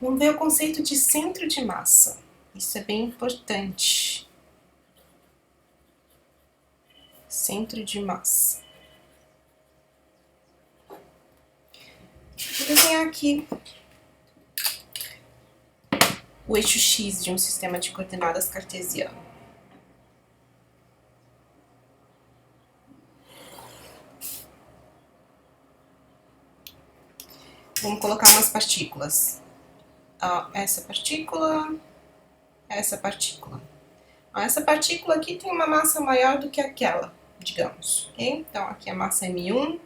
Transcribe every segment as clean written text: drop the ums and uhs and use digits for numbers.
Vamos ver o conceito de centro de massa. Isso é bem importante. Centro de massa. Vou desenhar aqui o eixo X de um sistema de coordenadas cartesiano. Vamos colocar umas partículas. Essa partícula, essa partícula. Essa partícula aqui tem uma massa maior do que aquela, digamos, ok? Então, aqui a massa M1,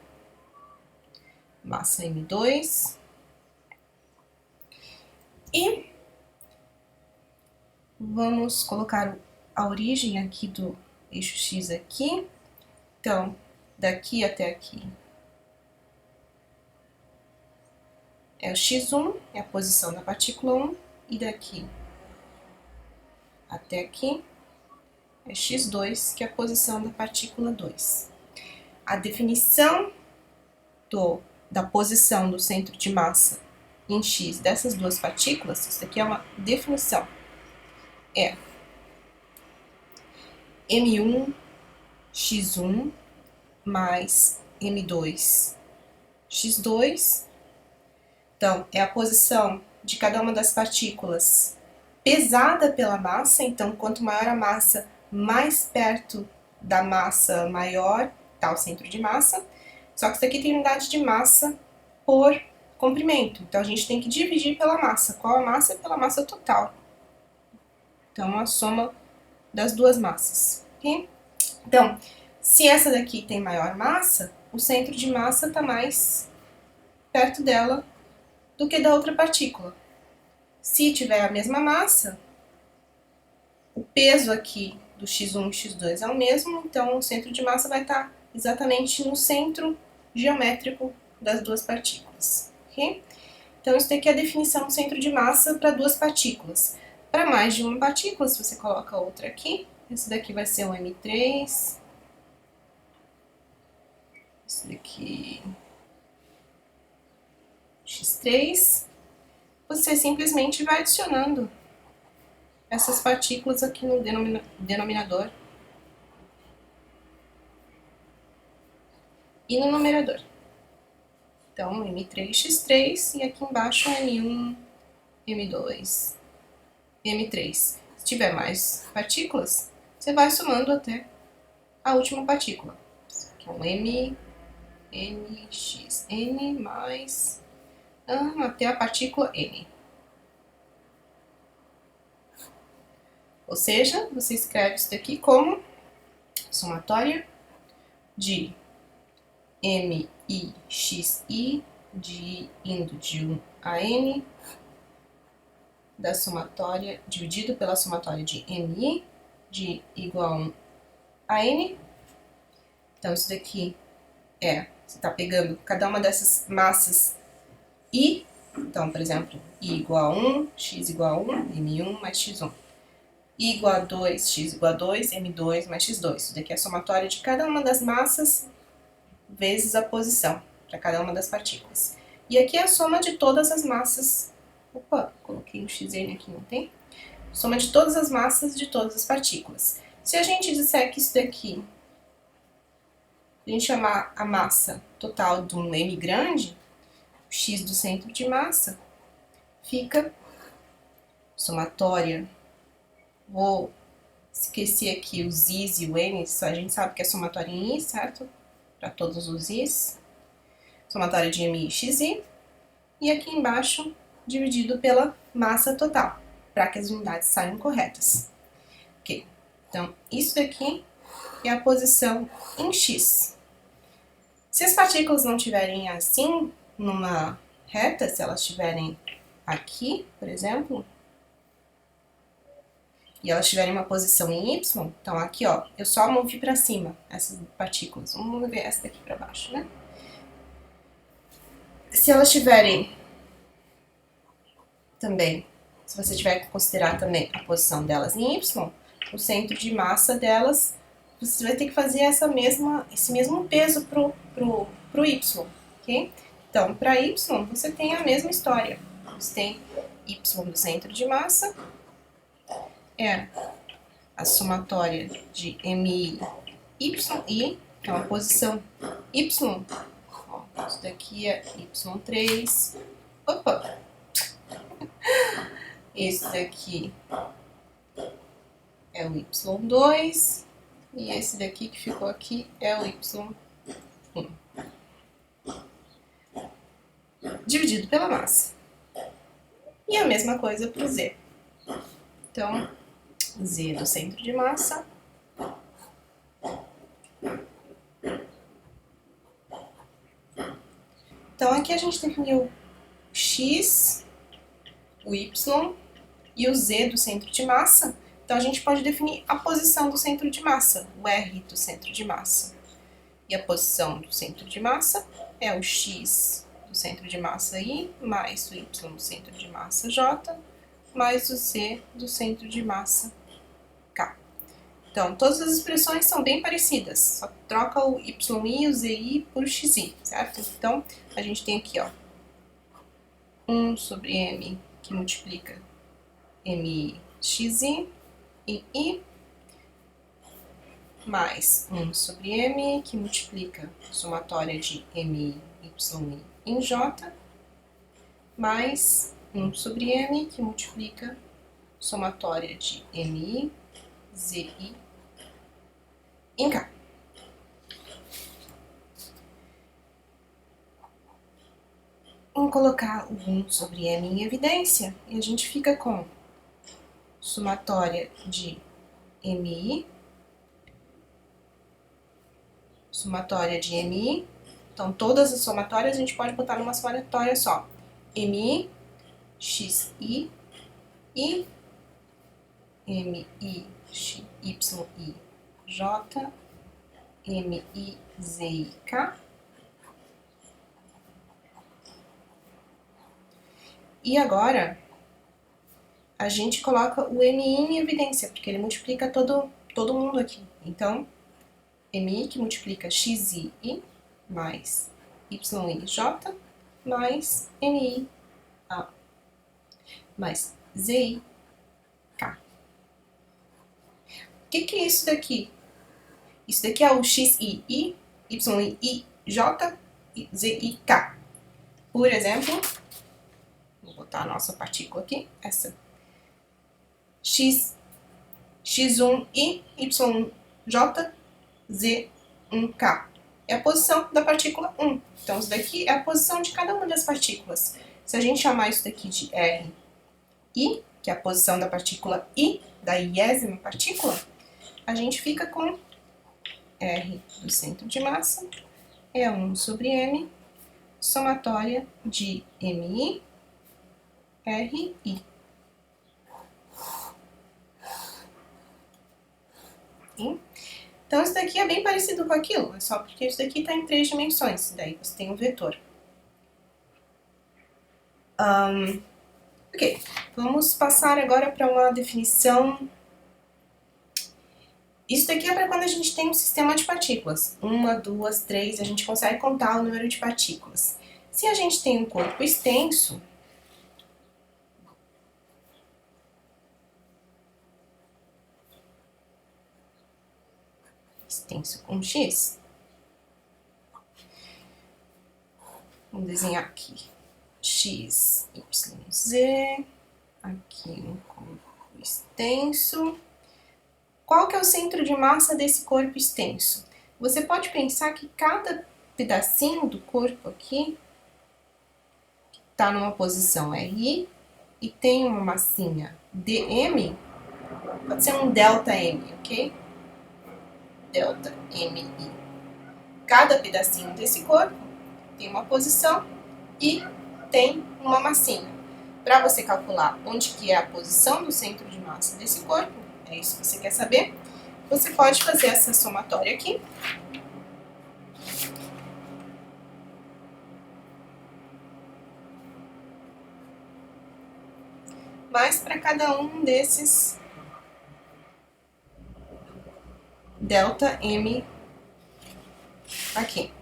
massa M2. E vamos colocar a origem aqui do eixo X aqui. Então, daqui até aqui é o X1, é a posição da partícula 1, e daqui até aqui é X2, que é a posição da partícula 2. A definição da posição do centro de massa em X dessas duas partículas, isso aqui é uma definição, é M1 X1 mais M2 X2. Então, é a posição de cada uma das partículas pesada pela massa. Então, quanto maior a massa, mais perto da massa maior está o centro de massa. Só que isso aqui tem unidade de massa por comprimento. Então, a gente tem que dividir pela massa. Qual a massa? Pela massa total. Então, a soma das duas massas. Okay? Então, se essa daqui tem maior massa, o centro de massa está mais perto dela do que da outra partícula. Se tiver a mesma massa, o peso aqui do X1 e X2 é o mesmo, então o centro de massa vai estar exatamente no centro geométrico das duas partículas. Okay? Então, isso daqui é a definição do centro de massa para duas partículas. Para mais de uma partícula, se você coloca outra aqui, esse daqui vai ser o M3, esse daqui X3, você simplesmente vai adicionando essas partículas aqui no denominador e no numerador. Então, M3X3 e aqui embaixo M1, M2, M3. Se tiver mais partículas, você vai somando até a última partícula. Aqui é um M, N, X, N mais até a partícula N. Ou seja, você escreve isso daqui como somatória de M, I, X, I, indo de 1 a N, da somatória, dividido pela somatória de MI, de igual a 1 a N. Então, isso daqui você está pegando cada uma dessas massas I. Então, por exemplo, I igual a 1, X igual a 1, M1 mais X1. I igual a 2, X igual a 2, M2 mais X2. Isso daqui é a somatória de cada uma das massas vezes a posição para cada uma das partículas. E aqui é a soma de todas as massas. Opa, coloquei um XN aqui, não tem? Soma de todas as massas de todas as partículas. Se a gente disser que isso daqui, a gente chamar a massa total de um M grande, o X do centro de massa, fica somatória. Vou esquecer aqui os I's e o N, a gente sabe que é somatória em I, certo? Para todos os I's. Somatória de MI e XI. E aqui embaixo, dividido pela massa total, para que as unidades saiam corretas. Ok, então isso daqui é a posição em X. Se as partículas não estiverem assim, numa reta, se elas estiverem aqui, por exemplo, e elas tiverem uma posição em Y, então aqui, ó, eu só movi para cima essas partículas. Vamos mover essa daqui para baixo, né? Se elas tiverem também, se você tiver que considerar também a posição delas em Y, o centro de massa delas, você vai ter que fazer esse mesmo peso pro Y, ok? Então, para Y, você tem a mesma história. Você tem y do centro de massa é a somatória de mi, yi, que é uma posição y. Ó, isso daqui é y3. Opa! Esse daqui é o y2. E esse daqui que ficou aqui é o y1. Dividido pela massa. E a mesma coisa para o z. Então, z do centro de massa então aqui a gente definiu o x, o y e o z do centro de massa. Então a gente pode definir a posição do centro de massa, o r do centro de massa. E a posição do centro de massa é o x do centro de massa I, mais o y do centro de massa J, mais o z do centro de massa K. Então, todas as expressões são bem parecidas, só troca o yi e o zi por xi, certo? Então, a gente tem aqui, ó, 1 sobre m que multiplica mi xi em i, mais 1 sobre m que multiplica a somatória de mi, y em j, mais 1 sobre m que multiplica a somatória de mi, zi em k. Vamos colocar o 1 sobre m em evidência e a gente fica com somatória de mi, somatória de mi. Então, todas as somatórias a gente pode botar numa somatória só. mi, xi e mi, yi, j, mi, zi, k. E agora, a gente coloca o mi em evidência, porque ele multiplica todo mundo aqui. Então, mi que multiplica xi mais yi, j, mais mi, mais zi, k. O que é isso daqui? Isso daqui é o xi, y, j, zi, k. Por exemplo, vou botar a nossa partícula aqui, essa. x1 i, y1 j, z1 k. É a posição da partícula 1. Então, isso daqui é a posição de cada uma das partículas. Se a gente chamar isso daqui de r, i, que é a posição da partícula i, da iésima partícula, a gente fica com r do centro de massa é 1 sobre m, somatória de mi, r, i. Então, isso daqui é bem parecido com aquilo, é só porque isso daqui está em 3 dimensões, daí você tem um vetor. Ok, vamos passar agora para uma definição. Isso daqui é para quando a gente tem um sistema de partículas. 1, 2, 3, a gente consegue contar o número de partículas. Se a gente tem um corpo extenso, extenso com x, vamos desenhar aqui x, y, z, aqui um corpo extenso. Qual que é o centro de massa desse corpo extenso? Você pode pensar que cada pedacinho do corpo aqui está numa posição RI e tem uma massinha dm, pode ser um ΔM, ok? ΔMI. Cada pedacinho desse corpo tem uma posição e tem uma massinha. Para você calcular onde que é a posição do centro de massa desse corpo, é isso que você quer saber, você pode fazer essa somatória aqui. Mas para cada um desses ΔM aqui.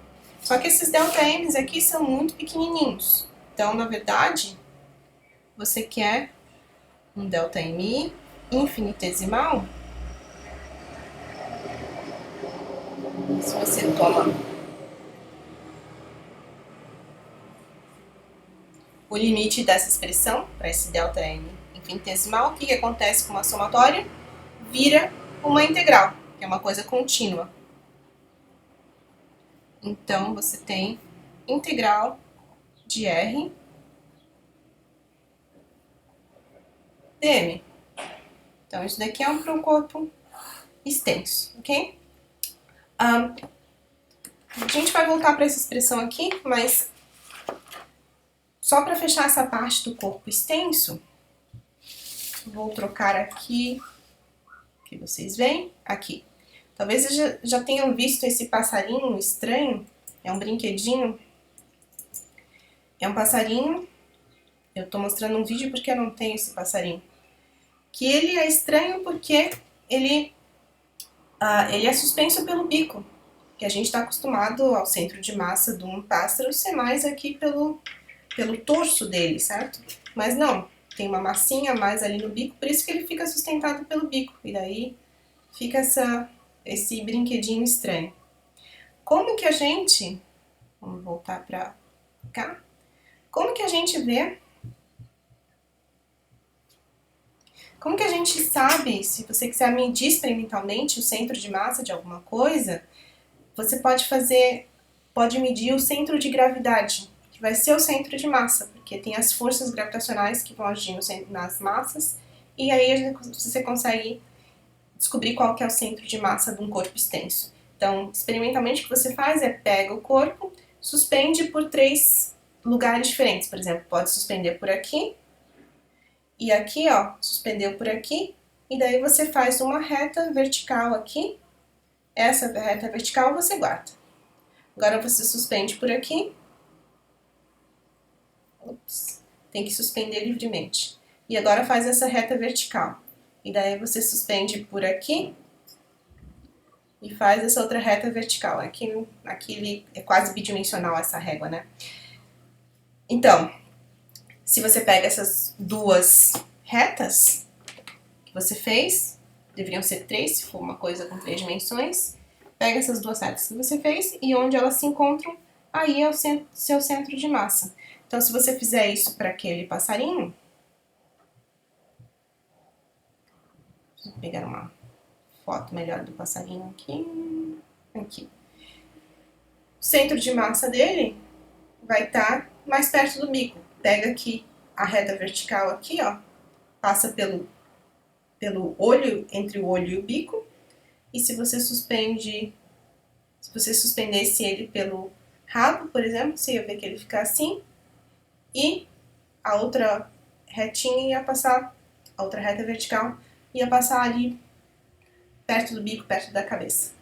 Só que esses ΔMs aqui são muito pequenininhos. Então, na verdade, você quer um ΔMi infinitesimal. Se você toma o limite dessa expressão, para esse ΔM infinitesimal, o que acontece com uma somatória? Vira uma integral, que é uma coisa contínua. Então, você tem integral de R dm. Então, isso daqui é para um corpo extenso, ok? A gente vai voltar para essa expressão aqui, mas só para fechar essa parte do corpo extenso, vou trocar aqui, que vocês veem, aqui. Talvez vocês já tenham visto esse passarinho estranho, é um brinquedinho. É um passarinho, eu tô mostrando um vídeo porque eu não tenho esse passarinho. Que ele é estranho porque ele é suspenso pelo bico, que a gente está acostumado ao centro de massa de um pássaro ser mais aqui pelo torso dele, certo? Mas não, tem uma massinha a mais ali no bico, por isso que ele fica sustentado pelo bico, e daí fica esse brinquedinho estranho. Como que a gente, vamos voltar para cá, como que a gente vê, como que a gente sabe, se você quiser medir experimentalmente o centro de massa de alguma coisa, você pode medir o centro de gravidade, que vai ser o centro de massa, porque tem as forças gravitacionais que vão agir nas massas, e aí você consegue descobrir qual que é o centro de massa de um corpo extenso. Então, experimentalmente, o que você faz é pega o corpo, suspende por 3 lugares diferentes. Por exemplo, pode suspender por aqui, e aqui, ó, suspendeu por aqui, e daí você faz uma reta vertical aqui. Essa reta vertical você guarda. Agora você suspende por aqui. Ups, tem que suspender livremente. E agora faz essa reta vertical. E daí você suspende por aqui e faz essa outra reta vertical. Aqui é quase bidimensional essa régua, né? Então, se você pega essas duas retas que você fez, deveriam ser 3, se for uma coisa com 3 dimensões, pega essas duas retas que você fez e onde elas se encontram, aí é o seu centro de massa. Então, se você fizer isso para aquele passarinho, vou pegar uma foto melhor do passarinho aqui. Aqui. O centro de massa dele vai estar mais perto do bico. Pega aqui a reta vertical aqui, ó, passa pelo olho, entre o olho e o bico, e se você suspendesse ele pelo rabo, por exemplo, você ia ver que ele fica assim, e a outra retinha ia passar, a outra reta vertical ia passar ali perto do bico, perto da cabeça.